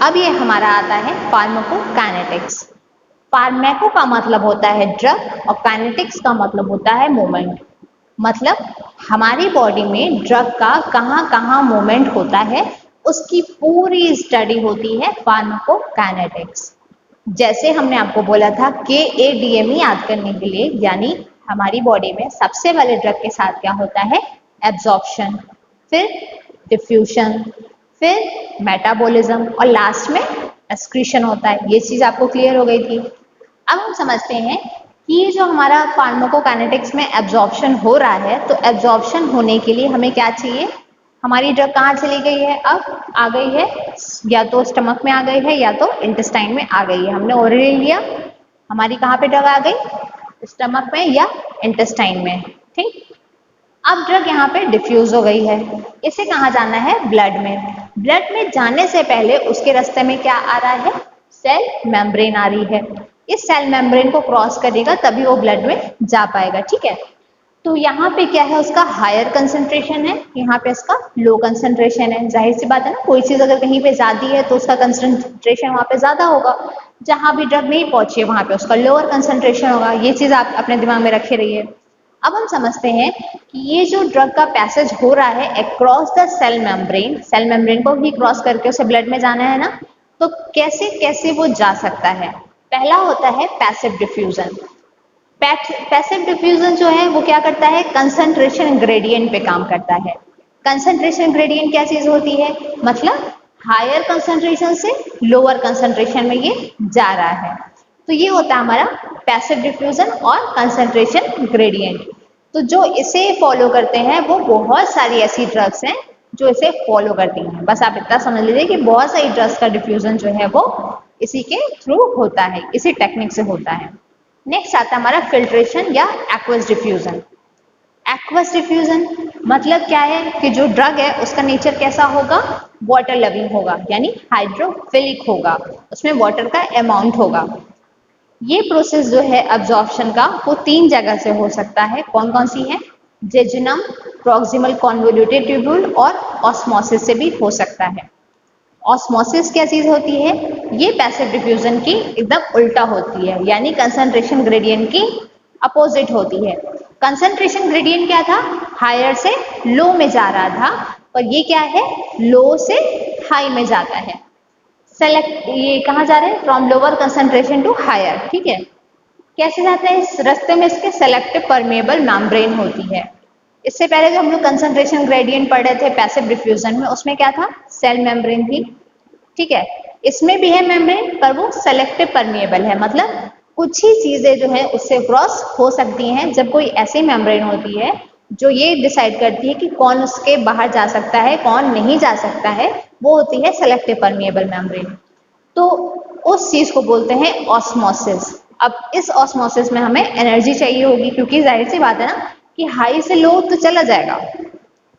अब ये हमारा आता है फार्माकोकाइनेटिक्स। फार्माको का मतलब होता है ड्रग और काइनेटिक्स का मतलब होता है मूवमेंट। मतलब हमारी बॉडी में ड्रग का कहाँ कहाँ मूवमेंट होता है उसकी पूरी स्टडी होती है फार्माकोकाइनेटिक्स। जैसे हमने आपको बोला था KADME याद करने के लिए, यानी हमारी बॉडी में सबसे पहले ड्रग के साथ क्या होता है, एब्जॉर्प्शन, फिर डिफ्यूजन, फिर मेटाबॉलिज्म और लास्ट में एक्सक्रीशन होता है। ये चीज आपको क्लियर हो गई थी। अब हम समझते हैं कि ये जो हमारा फार्माकोकाइनेटिक्स में एब्जॉर्प्शन हो रहा है, तो एब्जॉर्प्शन होने के लिए हमें क्या चाहिए, हमारी ड्रग कहाँ चली गई है, अब आ गई है या तो स्टमक में आ गई है या तो इंटेस्टाइन में आ गई है। हमने ओरली लिया, हमारी कहाँ पे ड्रग आ गई, स्टमक में या इंटेस्टाइन में। ठीक, अब ड्रग यहाँ पे डिफ्यूज हो गई है, इसे कहाँ जाना है, ब्लड में। ब्लड में जाने से पहले उसके रास्ते में क्या आ रहा है, सेल मेम्ब्रेन आ रही है। इस सेल मेम्ब्रेन को क्रॉस करेगा तभी वो ब्लड में जा पाएगा। ठीक है, तो यहाँ पे क्या है, उसका हायर कंसंट्रेशन है, यहाँ पे इसका लो कंसंट्रेशन है। जाहिर सी बात है ना, कोई चीज अगर कहीं पे ज्यादा है तो उसका कंसंट्रेशन वहाँ पे ज्यादा होगा, जहां भी ड्रग नहीं पहुंची है वहां पे उसका लोअर कंसंट्रेशन होगा। ये चीज आप अपने दिमाग में रखे रहिए। अब हम समझते हैं कि ये जो ड्रग का पैसेज हो रहा है across the cell membrane, cell membrane को भी क्रॉस करके उसे ब्लड में जाना है ना, तो कैसे कैसे वो जा सकता है। पहला होता है पैसिव डिफ्यूजन। पैसिव डिफ्यूजन जो है वो क्या करता है, कंसंट्रेशन ग्रेडियंट पे काम करता है। कंसंट्रेशन ग्रेडियंट क्या चीज होती है, मतलब हायर कंसंट्रेशन से लोअर कंसंट्रेशन में ये जा रहा है। तो ये होता है हमारा पैसिव डिफ्यूजन और कंसंट्रेशन ग्रेडियंट। तो जो इसे फॉलो करते हैं वो बहुत सारी ऐसी ड्रग्स हैं जो इसे फॉलो करती हैं। बस आप इतना समझ लीजिए कि बहुत सारी ड्रग्स का डिफ्यूजन जो है वो इसी के थ्रू होता है, इसी टेक्निक से होता है। नेक्स्ट आता है हमारा फिल्ट्रेशन या एक्वस डिफ्यूजन। एक्वस डिफ्यूजन मतलब क्या है कि जो ड्रग है उसका नेचर कैसा होगा, वाटर लविंग होगा, यानी हाइड्रोफिलिक होगा, उसमें वाटर का अमाउंट होगा। ये प्रोसेस जो है अब्जॉर्प्शन का वो 3 जगह से हो सकता है। कौन कौन सी है, जेजुनम, प्रॉक्सिमल कॉन्वोल्यूटेड ट्यूब्यूल और ऑस्मोसिस से भी हो सकता है। ऑस्मोसिस क्या चीज होती है, ये पैसिव डिफ्यूजन की एकदम उल्टा होती है, यानी कंसंट्रेशन ग्रेडियंट की अपोजिट होती है। कंसंट्रेशन ग्रेडियंट क्या था, हायर से लो में जा रहा था, और ये क्या है, लो से हाई में जाता है। सेलेक्ट, ये कहाँ जा रहे हैं, from lower concentration to higher. ठीक है, कैसे जाते हैं, इस रास्ते में इसके सेलेक्टिव परमेबल मेम्ब्रेन होती है। इससे पहले जो हम लोग कंसंट्रेशन ग्रेडियंट पढ़ रहे थे पैसिव डिफ्यूजन में, उसमें क्या था, सेल मेम्ब्रेन थी। ठीक है, इसमें भी है मेम्ब्रेन पर वो सेलेक्टिव परमेबल है, मतलब कुछ ही चीजें जो है उससे क्रॉस हो सकती हैं। जब कोई ऐसी मेम्ब्रेन होती है जो ये डिसाइड करती है कि कौन उसके बाहर जा सकता है कौन नहीं जा सकता है, वो होती है सेलेक्टिव परमेबल मेम्ब्रेन। तो उस चीज को बोलते हैं ऑस्मोसिस। अब इस ऑस्मोसिस में हमें एनर्जी चाहिए होगी, क्योंकि जाहिर सी बात है ना कि हाई से लो तो चला जाएगा,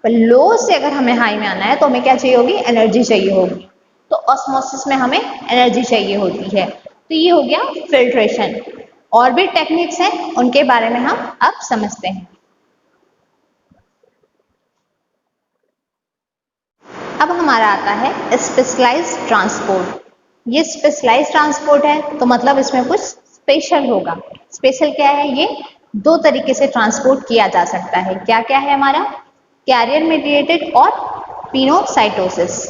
पर लो से अगर हमें हाई में आना है तो हमें क्या चाहिए होगी, एनर्जी चाहिए होगी। तो ऑस्मोसिस में हमें एनर्जी चाहिए होती है। तो ये हो गया फिल्ट्रेशन। और भी टेक्निक्स हैं, उनके बारे में हम अब समझते हैं। अब हमारा आता है स्पेशलाइज्ड ट्रांसपोर्ट। ये स्पेशलाइज्ड ट्रांसपोर्ट है तो मतलब इसमें कुछ स्पेशल होगा। स्पेशल क्या है, ये 2 तरीके से ट्रांसपोर्ट किया जा सकता है। क्या क्या है हमारा, कैरियर मीडिएटेड और पिनोसाइटोसिस।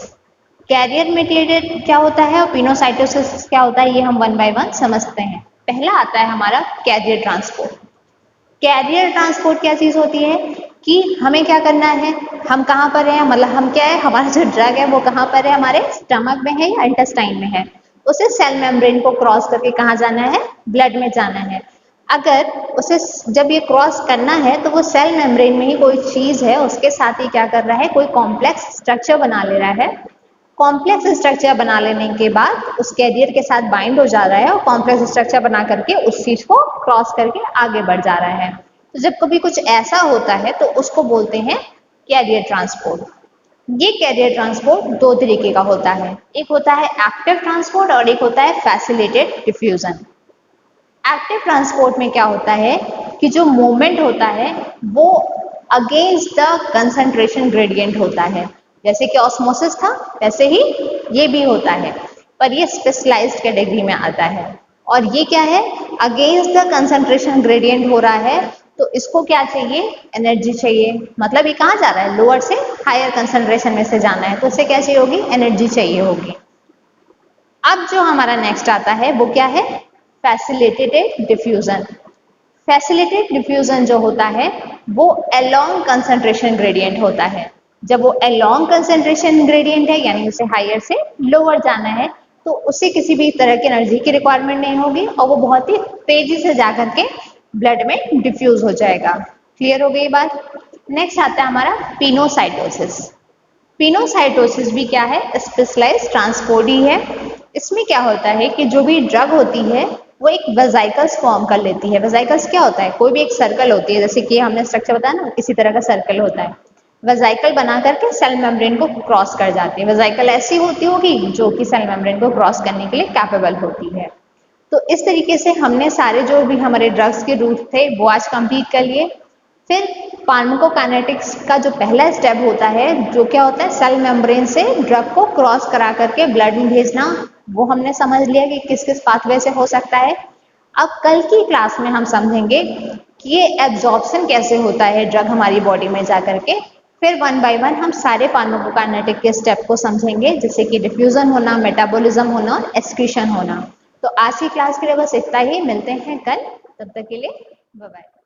कैरियर मीडिएटेड क्या होता है और पिनोसाइटोसिस क्या होता है, ये हम 1 बाय 1 समझते हैं। पहला आता है हमारा कैरियर ट्रांसपोर्ट। कैरियर ट्रांसपोर्ट क्या चीज होती है कि हमें क्या करना है, हम कहाँ पर हैं, मतलब हम क्या है, हमारा जो ड्रग है वो कहाँ पर है, हमारे स्टमक में है या इंटेस्टाइन में है। उसे सेल मेम्ब्रेन को क्रॉस करके कहाँ जाना है, ब्लड में जाना है। अगर उसे जब ये क्रॉस करना है तो वो सेल मेम्ब्रेन में ही कोई चीज है उसके साथ ही क्या कर रहा है, कोई कॉम्प्लेक्स स्ट्रक्चर बना ले रहा है। कॉम्प्लेक्स स्ट्रक्चर बना लेने के बाद उस कैरियर के साथ बाइंड हो जा रहा है और कॉम्प्लेक्स स्ट्रक्चर बना करके उस चीज को क्रॉस करके आगे बढ़ जा रहा है। तो जब कभी कुछ ऐसा होता है तो उसको बोलते हैं कैरियर ट्रांसपोर्ट। ये कैरियर ट्रांसपोर्ट 2 तरीके का होता है, एक होता है एक्टिव ट्रांसपोर्ट और एक होता है फैसिलिटेड डिफ्यूजन। एक्टिव ट्रांसपोर्ट में क्या होता है कि जो मूवमेंट होता है वो अगेंस्ट द कंसंट्रेशन ग्रेडियंट होता है। जैसे कि ऑस्मोसिस था वैसे ही ये भी होता है। पर ये स्पेशलाइज्ड कैटेगरी में आता है। और ये क्या है, अगेंस्ट द कंसंट्रेशन ग्रेडियंट हो रहा है, तो इसको क्या चाहिए, एनर्जी चाहिए। मतलब ये कहाँ जा रहा है, लोअर से हायर कंसंट्रेशन में से जाना है, तो उसे क्या चाहिए होगी, एनर्जी चाहिए होगी। अब जो हमारा नेक्स्ट आता है वो क्या है, फैसिलिटेटेड डिफ्यूजन। फैसिलिटेटेड डिफ्यूजन जो होता है वो अलोंग कंसंट्रेशन ग्रेडियंट होता है। जब वो अलोंग कंसंट्रेशन ग्रेडियंट है, यानी उसे हायर से लोअर जाना है, तो उसे किसी भी तरह की एनर्जी की रिक्वायरमेंट नहीं होगी और वो बहुत ही तेजी से जाकर के ब्लड में डिफ्यूज हो जाएगा। क्लियर हो गई बात। नेक्स्ट आता है हमारा पिनोसाइटोसिस। पिनोसाइटोसिस भी क्या है, स्पेशलाइज्ड ट्रांसपोर्ट ही है। इसमें क्या होता है कि जो भी ड्रग होती है वो एक वेसिकल्स फॉर्म कर लेती है। वेसिकल्स क्या होता है, कोई भी एक सर्कल होती है, जैसे कि हमने स्ट्रक्चर बताया ना, इसी तरह का सर्कल होता है। वेसिकल बना करके सेल मेम्ब्रेन को क्रॉस कर जाती है। वेसिकल ऐसी होती होगी जो कि सेल मेम्ब्रेन को क्रॉस करने के लिए कैपेबल होती है। तो इस तरीके से हमने सारे जो भी हमारे ड्रग्स के रूट थे वो आज कंप्लीट कर लिए। फिर फार्माकोकाइनेटिक्स का जो पहला स्टेप होता है, जो क्या होता है, सेल मेम्ब्रेन से ड्रग को क्रॉस करा करके ब्लड में भेजना, वो हमने समझ लिया कि किस किस पाथवे से हो सकता है। अब कल की क्लास में हम समझेंगे कि ये एब्जॉर्प्शन कैसे होता है ड्रग हमारी बॉडी में जा करके। फिर वन बाय वन हम सारे फार्माकोकाइनेटिक के स्टेप को समझेंगे, जैसे कि डिफ्यूजन होना, मेटाबॉलिज्म होना और एक्सक्रीशन होना। तो आज की क्लास के लिए बस इतना ही, मिलते हैं कल, तब तक के लिए बाय बाय।